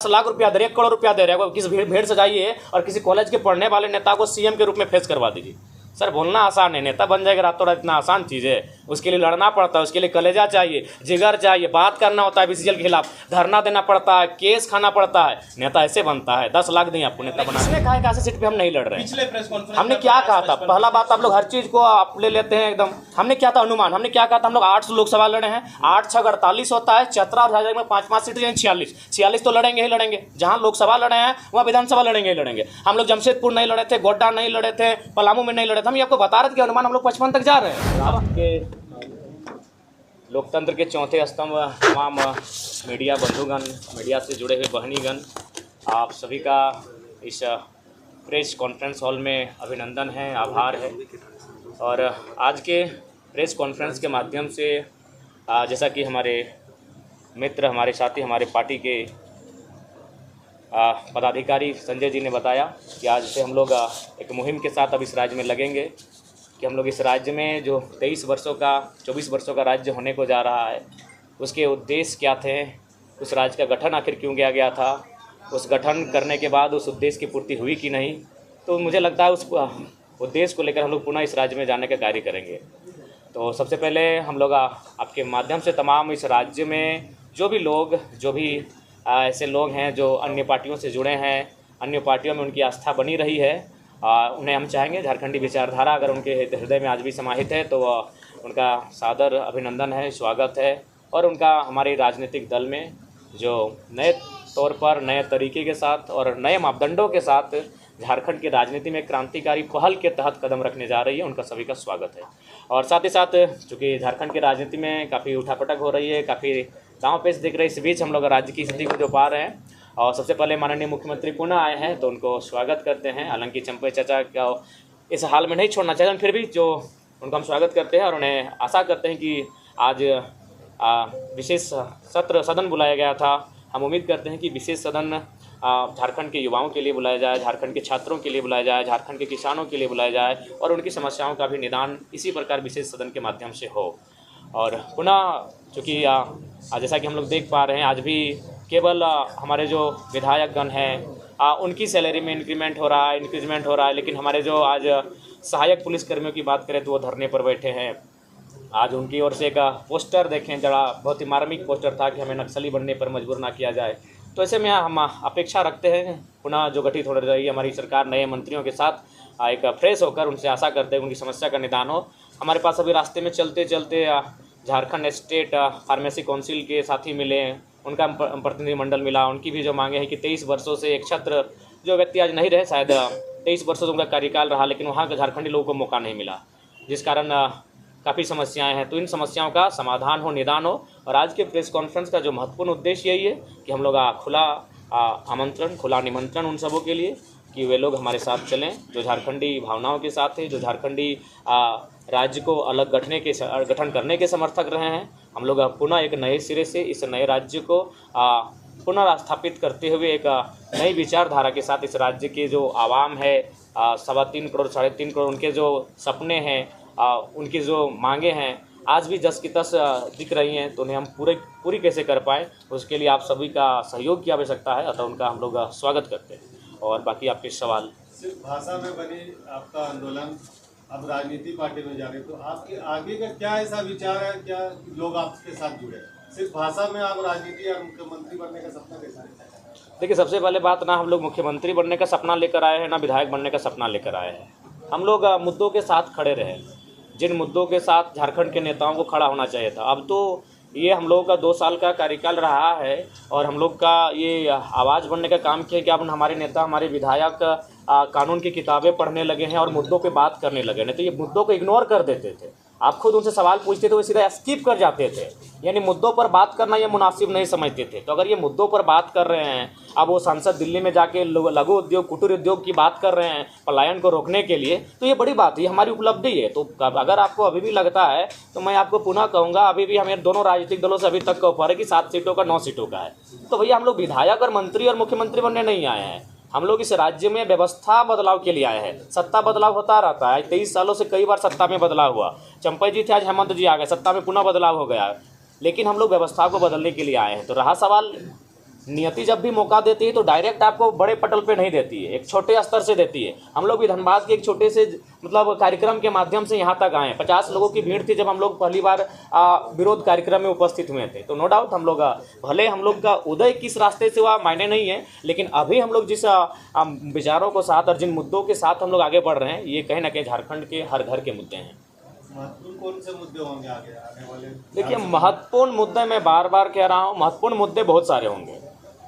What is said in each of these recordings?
लाख रुपया दे रहे, 1 करोड़ रुपया दे रहे हैं, किस भेड़ सजाइए और किसी कॉलेज के पढ़ने वाले नेता को सीएम के रूप में फेस करवा दीजिए। सर बोलना आसान है, नेता बन जाएगा रातों रात, इतना आसान चीज़ है? उसके लिए लड़ना पड़ता है, उसके लिए कलेजा चाहिए, जिगर चाहिए, बात करना होता है बीसीसीएल के खिलाफ, धरना देना पड़ता है, केस खाना पड़ता है। नेता ऐसे बनता है? 10 लाख दें आपको नेता बना। किसने कहा है ऐसे सीट पे हम नहीं लड़ रहे हैं? पिछले प्रेस कॉन्फ्रेंस हमने क्या कहा था? पहला बात, आप लोग हर चीज़ को आप ले लेते हैं एकदम। हमने क्या था अनुमान, हमने क्या कहा था? हम लोग 8 लोकसभा लड़े हैं, 8 6 48 होता है, चतरा और झाझा में 5-5 सीटें, 46 तो लड़ेंगे ही लड़ेंगे। जहाँ लोकसभा लड़े हैं वहाँ विधानसभा लड़ेंगे ही लड़ेंगे। हम लोग जमशेदपुर नहीं लड़े थे, गोड्डा नहीं लड़े थे, पलामू में नहीं लड़े थे। हम ये आपको बता रहे थे कि अनुमान हम लोग 55 तक जा रहे हैं। आपके लोकतंत्र के चौथे स्तंभ तमाम मीडिया बंधुगण, मीडिया से जुड़े हुए बहनीगण, आप सभी का इस प्रेस कॉन्फ्रेंस हॉल में अभिनंदन है, आभार है। और आज के प्रेस कॉन्फ्रेंस के माध्यम से जैसा कि हमारे मित्र, हमारे साथी, हमारे पार्टी के पदाधिकारी संजय जी ने बताया कि आज से हम लोग एक मुहिम के साथ अब इस राज्य में लगेंगे कि हम लोग इस राज्य में जो 24 वर्षों का राज्य होने को जा रहा है, उसके उद्देश्य क्या थे, उस राज्य का गठन आखिर क्यों किया गया था, उस गठन करने के बाद उस उद्देश्य की पूर्ति हुई कि नहीं। तो मुझे लगता है उस उद्देश्य को लेकर हम लोग पुनः इस राज्य में जाने का कार्य करेंगे। तो सबसे पहले हम लोग आपके माध्यम से तमाम इस राज्य में जो भी ऐसे लोग हैं जो अन्य पार्टियों से जुड़े हैं, अन्य पार्टियों में उनकी आस्था बनी रही है, उन्हें हम चाहेंगे, झारखंडी विचारधारा अगर उनके हृदय में आज भी समाहित है तो उनका सादर अभिनंदन है, स्वागत है। और उनका हमारे राजनीतिक दल में जो नए तौर पर, नए तरीके के साथ और नए मापदंडों के साथ झारखंड की राजनीति में क्रांतिकारी पहल के तहत कदम रखने जा रही है, उनका सभी का स्वागत है। और साथ ही साथ चूँकि झारखंड की राजनीति में काफ़ी उठापटक हो रही है, काफ़ी दांव पेच दिख रही है, इस बीच हम लोग राज्य की स्थिति को जो पा रहे हैं, और सबसे पहले माननीय मुख्यमंत्री पुनः आए हैं तो उनको स्वागत करते हैं। हालांकि चंपई चाचा का इस हाल में नहीं छोड़ना चाहिए, फिर भी जो उनका हम स्वागत करते हैं और उन्हें आशा करते हैं कि आज विशेष सदन बुलाया गया था। हम उम्मीद करते हैं कि विशेष सदन झारखंड के युवाओं के लिए बुलाया जाए, झारखंड के छात्रों के लिए बुलाया जाए, झारखंड के किसानों के लिए बुलाया जाए और उनकी समस्याओं का भी निदान इसी प्रकार विशेष सदन के माध्यम से हो। और पुनः चूँकि जैसा कि हम लोग देख पा रहे हैं, आज भी केवल हमारे जो विधायकगण हैं उनकी सैलरी में इंक्रीमेंट हो रहा है, लेकिन हमारे जो आज सहायक पुलिसकर्मियों की बात करें तो वो धरने पर बैठे हैं। आज उनकी ओर से एक पोस्टर देखें, जरा बहुत ही मार्मिक पोस्टर था कि हमें नक्सली बनने पर मजबूर ना किया जाए। तो ऐसे में हम अपेक्षा रखते हैं पुनः जो गठित हो रही है हमारी सरकार नए मंत्रियों के साथ एक फ्रेश होकर, उनसे आशा करते हैं उनकी समस्या का निदान हो। हमारे पास अभी रास्ते में चलते चलते झारखंड स्टेट फार्मेसी काउंसिल के साथी मिले, उनका प्रतिनिधिमंडल मिला। उनकी भी जो मांगे हैं कि 23 वर्षों से एक छात्र जो व्यक्ति आज नहीं रहे, शायद 23 वर्षों से उनका कार्यकाल रहा, लेकिन वहाँ के झारखंडी लोगों को मौका नहीं मिला, जिस कारण काफ़ी समस्याएं हैं। तो इन समस्याओं का समाधान हो, निदान हो। और आज के प्रेस कॉन्फ्रेंस का जो महत्वपूर्ण उद्देश्य यही है कि हम लोग खुला आमंत्रण, खुला निमंत्रण उन सबों के लिए कि वे लोग हमारे साथ चलें जो झारखंडी भावनाओं के साथ है, जो झारखंडी राज्य को अलग गठन करने के समर्थक रहे हैं। हम लोग पुनः एक नए सिरे से इस नए राज्य को पुनः स्थापित करते हुए एक नई विचारधारा के साथ इस राज्य के जो आवाम है, 3.25 करोड़ 3.5 करोड़, उनके जो सपने हैं, उनकी जो मांगे हैं आज भी जस की तस दिख रही हैं, तो उन्हें हम पूरी कैसे कर पाएँ, उसके लिए आप सभी का सहयोग की आवश्यकता है। अतः उनका हम लोग स्वागत करते हैं। और बाकी आपके सवाल। सिर्फ भाषा में बनी आपका आंदोलन, अब राजनीति पार्टी में जा रहे, तो आपके आगे का क्या ऐसा विचार है, क्या लोग आपके साथ जुड़े? सिर्फ भाषा में आप राजनीति या मुख्यमंत्री बनने का सपना कैसा है? देखिए, सबसे पहले बात, ना हम लोग मुख्यमंत्री बनने का सपना लेकर आए हैं, ना विधायक बनने का सपना लेकर आए हैं। हम लोग मुद्दों के साथ खड़े रहे, जिन मुद्दों के साथ झारखंड के नेताओं को खड़ा होना चाहिए था। अब तो ये हम लोगों का 2 साल का कार्यकाल रहा है और हम लोग का ये आवाज़ बनने का काम किया कि अब हमारे नेता, हमारे विधायक कानून की किताबें पढ़ने लगे हैं और मुद्दों पे बात करने लगे। नहीं तो ये मुद्दों को इग्नोर कर देते थे, आप खुद उनसे सवाल पूछते थे, वो सीधा स्किप कर जाते थे, यानी मुद्दों पर बात करना ये मुनासिब नहीं समझते थे। तो अगर ये मुद्दों पर बात कर रहे हैं, अब वो सांसद दिल्ली में जाके लघु उद्योग, कुटीर उद्योग की बात कर रहे हैं पलायन को रोकने के लिए, तो ये बड़ी बात है, ये हमारी उपलब्धि है। तो अगर आपको अभी भी लगता है तो मैं आपको पुनः कहूँगा, अभी भी हमें दोनों राजनीतिक दलों से अभी तक का ऑफर है कि 7 सीटों का 9 सीटों का है। तो भैया हम लोग विधायक और मंत्री और मुख्यमंत्री बनने नहीं आए हैं, हम लोग इस राज्य में व्यवस्था बदलाव के लिए आए हैं। सत्ता बदलाव होता रहता है, 23 सालों से कई बार सत्ता में बदलाव हुआ। चंपई जी थे, आज हेमंत जी आ गए, सत्ता में पुनः बदलाव हो गया, लेकिन हम लोग व्यवस्था को बदलने के लिए आए हैं। तो रहा सवाल नियति जब भी मौका देती है तो डायरेक्ट आपको बड़े पटल पे नहीं देती है, एक छोटे स्तर से देती है। हम लोग भी धनबाद के एक छोटे से मतलब कार्यक्रम के माध्यम से यहाँ तक आए हैं। 50 लोगों की भीड़ थी जब हम लोग पहली बार विरोध कार्यक्रम में उपस्थित हुए थे। तो नो डाउट हम लोग भले हम लोग का उदय किस रास्ते से हुआ मायने नहीं है, लेकिन अभी हम लोग जिस विचारों को साथ और जिन मुद्दों के साथ हम लोग आगे बढ़ रहे हैं, ये कहीं ना कहीं झारखंड के हर घर के मुद्दे हैं। महत्वपूर्ण कौन से मुद्दे होंगे आने वाले? देखिए, महत्वपूर्ण मुद्दे मैं बार बार कह रहा हूँ, महत्वपूर्ण मुद्दे बहुत सारे होंगे,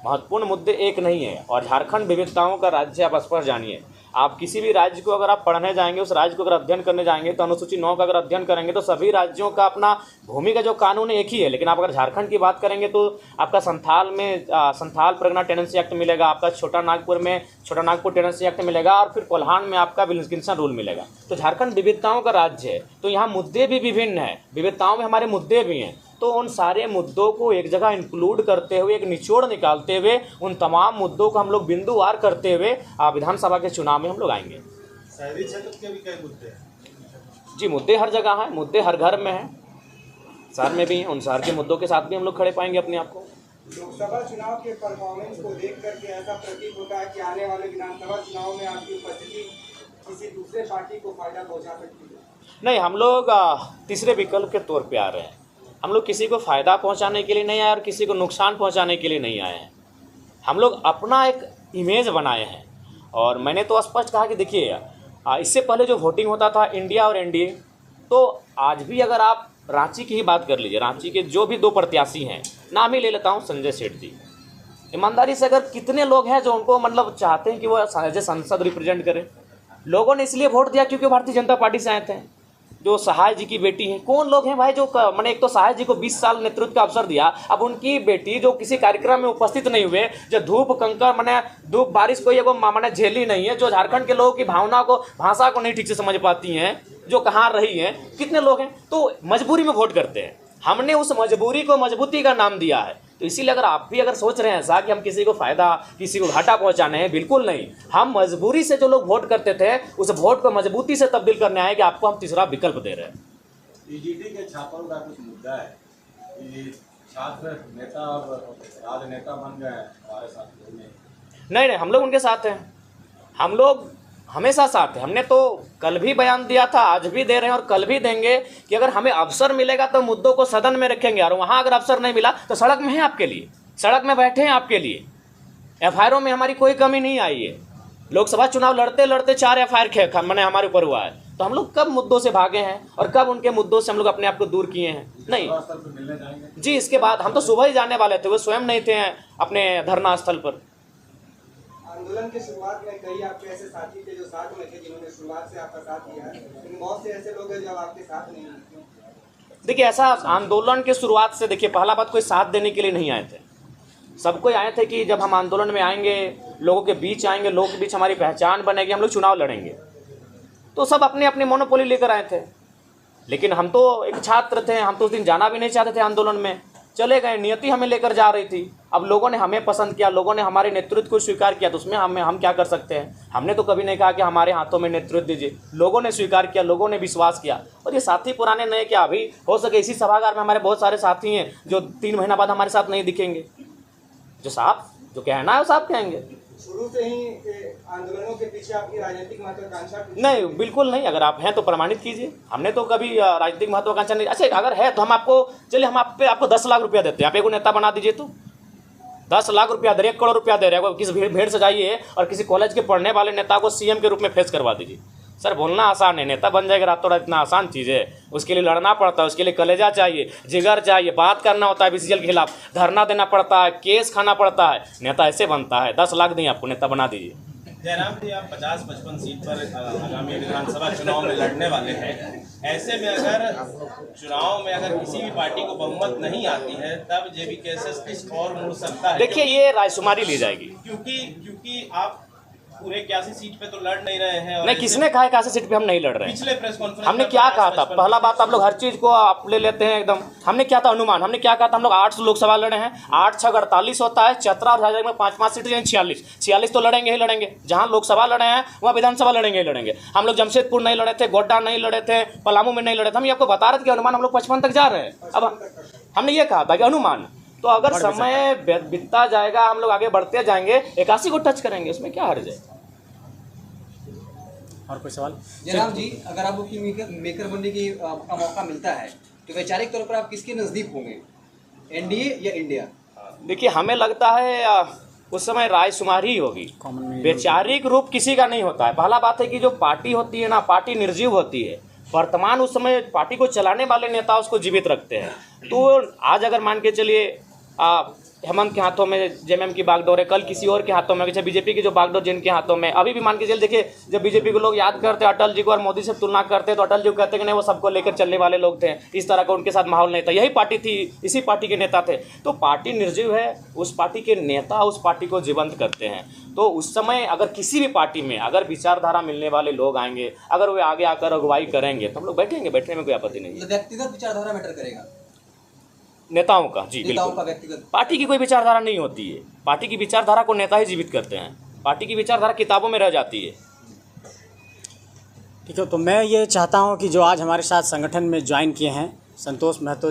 महत्वपूर्ण मुद्दे एक नहीं है। और झारखंड विविधताओं का राज्य, आप स्पष्ट जानिए। आप किसी भी राज्य को अगर आप पढ़ने जाएंगे, उस राज्य को अगर अध्ययन करने जाएंगे, तो अनुसूची 9 का अगर अध्ययन करेंगे तो सभी राज्यों का अपना भूमि का जो कानून एक ही है। लेकिन आप अगर झारखंड की बात करेंगे तो आपका संथाल में संथाल परगना टेनेंसी एक्ट मिलेगा, आपका छोटा नागपुर में छोटा नागपुर टेनेंसी एक्ट मिलेगा, और फिर कोल्हान में आपका विल्किंसन रूल मिलेगा। तो झारखंड विविधताओं का राज्य है, तो यहाँ मुद्दे भी विभिन्न हैं, विविधताओं में हमारे मुद्दे भी हैं। तो उन सारे मुद्दों को एक जगह इंक्लूड करते हुए, एक निचोड़ निकालते हुए, उन तमाम मुद्दों को हम लोग बिंदुवार करते हुए विधानसभा के चुनाव में हम लोग आएंगे। शहरी क्षेत्र के भी कई मुद्दे हैं। जी, मुद्दे हर जगह हैं, मुद्दे हर घर में हैं, शहर में भी हैं। उन शहर के मुद्दों के साथ भी हम लोग खड़े पाएंगे अपने आप को। लोकसभा चुनाव के परफॉर्मेंस को देख करके ऐसा प्रतीत होता है कि आने वाले विधानसभा चुनाव में आपकी उपस्थिति किसी दूसरे पार्टी को फायदा पहुंचा सकती है? नहीं, हम लोग तीसरे विकल्प के तौर पे आ रहे हैं। हम लोग किसी को फ़ायदा पहुंचाने के लिए नहीं आए और किसी को नुकसान पहुंचाने के लिए नहीं आए हैं। हम लोग अपना एक इमेज बनाए हैं। और मैंने तो स्पष्ट कहा कि देखिए, इससे पहले जो वोटिंग होता था इंडिया और एनडीए, तो आज भी अगर आप रांची की ही बात कर लीजिए, रांची के जो भी 2 प्रत्याशी हैं, नाम ही ले लेता हूँ, संजय सेठ जी। ईमानदारी से अगर कितने लोग हैं जो उनको मतलब चाहते हैं कि वो एज ए सांसद रिप्रेजेंट करें। लोगों ने इसलिए वोट दिया क्योंकि भारतीय जनता पार्टी से आए थे। जो सहाय जी की बेटी है, कौन लोग हैं भाई जो मैंने, एक तो सहाय जी को 20 साल नेतृत्व का अवसर दिया, अब उनकी बेटी जो किसी कार्यक्रम में उपस्थित नहीं हुए, जो धूप कंकर मैंने धूप बारिश को ये वो मैंने झेली नहीं है, जो झारखंड के लोगों की भावना को, भाषा को नहीं ठीक से समझ पाती हैं, जो कहाँ रही हैं, कितने लोग हैं, तो मजबूरी में वोट करते हैं। हमने उस मजबूरी को मजबूती का नाम दिया है। तो इसीलिए अगर आप भी अगर सोच रहे हैं ऐसा कि हम किसी को फ़ायदा, किसी को घाटा पहुंचाने हैं, बिल्कुल नहीं। हम मजबूरी से जो लोग वोट करते थे, उस वोट को मजबूती से तब्दील करने आए कि आपको हम तीसरा विकल्प दे रहे हैं। ईडीडी के छापों का कुछ मुद्दा है कि छात्र नेता और राजनेता बन गए हमारे साथ में। नहीं, हम लोग उनके साथ हैं, हम लोग हमेशा साथ हैं। हमने तो कल भी बयान दिया था, आज भी दे रहे हैं और कल भी देंगे कि अगर हमें अवसर मिलेगा तो मुद्दों को सदन में रखेंगे, और वहाँ अगर अवसर नहीं मिला तो सड़क में है आपके लिए, सड़क में बैठे हैं आपके लिए। एफआईआरों में हमारी कोई कमी नहीं आई है। लोकसभा चुनाव लड़ते लड़ते 4 एफआईआर मैंने हमारे ऊपर हुआ है। तो हम लोग कब मुद्दों से भागे हैं और कब उनके मुद्दों से हम लोग अपने आप को दूर किए हैं? नहीं जी, इसके बाद हम तो सुबह ही जाने वाले थे, वो स्वयं नहीं थे अपने धरना स्थल पर। आंदोलन की शुरुआत में कई आपके ऐसे साथी थे जो साथ में थे, जिन्होंने शुरुआत से आपका साथ दिया है, लेकिन बहुत से ऐसे लोग हैं जो आपके साथ नहीं हैं। देखिए, ऐसा आंदोलन के शुरुआत से, देखिए पहला बात, कोई साथ देने के लिए नहीं आए थे। सब कोई आए थे कि जब हम आंदोलन में आएंगे, लोगों के बीच आएंगे, लोगों के बीच हमारी पहचान बनेगी, हम लोग चुनाव लड़ेंगे। तो सब अपने अपने मोनोपोली लेकर आए थे। लेकिन हम तो एक छात्र थे, हम तो उस दिन जाना भी नहीं चाहते थे आंदोलन में, चले गए। नियति हमें लेकर जा रही थी। अब लोगों ने हमें पसंद किया, लोगों ने हमारे नेतृत्व को स्वीकार किया, तो उसमें हम क्या कर सकते हैं? हमने तो कभी नहीं कहा कि हमारे हाथों में नेतृत्व दीजिए। लोगों ने स्वीकार किया, लोगों ने विश्वास किया। और ये साथी पुराने नए क्या, अभी हो सके इसी सभागार में हमारे बहुत सारे साथी हैं जो 3 महीना बाद हमारे साथ नहीं दिखेंगे। जो साफ जो कहना है वो साफ कहेंगे। शुरू से ही आंदोलनों के पीछे आपकी राजनीतिक महत्वाकांक्षा? नहीं, बिल्कुल नहीं। अगर आप हैं तो प्रमाणित कीजिए। हमने तो कभी राजनीतिक महत्वाकांक्षा नहीं। अच्छा, अगर है तो हम आपको, चलिए हम आपको 10 लाख रुपया देते हैं, आप एक नेता बना दीजिए। तो 10 लाख रुपया दे रहे, 1 करोड़ रुपया दे रहे हैं, किसी भीड़ से जाइए और किसी कॉलेज के पढ़ने वाले नेता को सीएम के रूप में फेस करवा दीजिए। सर, बोलना आसान है, नेता बन जाएगा रातों रात, इतना आसान चीज़ है? उसके लिए लड़ना पड़ता है, उसके लिए कलेजा चाहिए, जिगर चाहिए, बात करना होता है बीसीएल के खिलाफ, धरना देना पड़ता है, केस खाना पड़ता है। नेता ऐसे बनता है। 10 लाख दें आपको, नेता बना दीजिए। जयराम जी, आप 50-55 सीट पर आगामी विधानसभा चुनाव में लड़ने वाले हैं। ऐसे में अगर चुनाव में अगर किसी भी पार्टी को बहुमत नहीं आती है, तब जेबीकेएसएस किस और मुड़ सकता है? देखिए, ये रायशुमारी ली जाएगी, क्योंकि आप पूरे 81 सीट पे तो लड़ नहीं रहे हैं। नहीं, किसने कहा 81 सीट पे हम नहीं लड़ रहे हैं? पिछले प्रेस कॉन्फ्रेंस हमने क्या कहा था? पहला बात, आप लोग हर चीज़ को आप ले लेते हैं एकदम। हमने क्या था अनुमान? हमने क्या कहा था? हम लोग 8 लोकसभा लड़े हैं, 8 6 48 होता है, चतरा और झारखंड में 5-5 सीटें, यानी 46 तो लड़ेंगे ही लड़ेंगे। जहाँ लोकसभा लड़े हैं वहाँ विधानसभा लड़ेंगे ही लड़ेंगे। हम लोग जमशेदपुर नहीं लड़े थे, गोड्डा नहीं लड़े थे, पलामू में नहीं लड़े थे। हम ये आपको बता रहे थे कि अनुमान हम लोग 55 तक जा रहे हैं। अब हमने ये कहा था कि अनुमान, तो अगर समय बीतता जाएगा, हम लोग आगे बढ़ते जाएंगे, 81 को टच करेंगे, उसमें क्या हर्ज है। और कोई सवाल? जयराम जी, अगर आपको किंग मेकर बनने की का मौका मिलता है तो वैचारिक तौर पर आप किसके नज़दीक होंगे, एनडीए या इंडिया? देखिए, हमें लगता है उस समय रायशुमारी ही होगी, वैचारिक रूप किसी का नहीं होता है। पहला बात है कि जो पार्टी होती है ना, पार्टी निर्जीव होती है। वर्तमान उस समय पार्टी को चलाने वाले नेता उसको जीवित रखते हैं। तो आज अगर मान के चलिए हेमंत के हाथों में जेएमएम की बागडोर है, कल किसी और के हाथों में, जैसे बीजेपी की जो बागडोर जिनके हाथों में, अभी भी मान के चलिए, देखिए जब बीजेपी को लोग याद करते हैं अटल जी को और मोदी से तुलना करते हैं, तो अटल जी को कहते हैं कि नहीं वो सबको लेकर चलने वाले लोग थे, इस तरह का उनके साथ माहौल नहीं था, यही पार्टी थी, इसी पार्टी के नेता थे। तो पार्टी निर्जीव है, उस पार्टी के नेता उस पार्टी को जीवंत करते हैं। तो उस समय अगर किसी भी पार्टी में अगर विचारधारा मिलने वाले लोग आएंगे, अगर वे आगे आकर अगुवाई करेंगे, तो हम लोग बैठेंगे, बैठने में कोई आपत्ति नहीं है। व्यक्तिगत विचारधारा मैटर करेगा, नेताओं का, जी नेताओं का बिल्कुल। व्यक्तिगत। पार्टी की कोई विचारधारा नहीं होती है, पार्टी की विचारधारा को नेता ही जीवित करते हैं, पार्टी की विचारधारा किताबों में रह जाती है। ठीक है, तो मैं ये चाहता हूँ कि जो आज हमारे साथ संगठन में ज्वाइन किए हैं संतोष महतो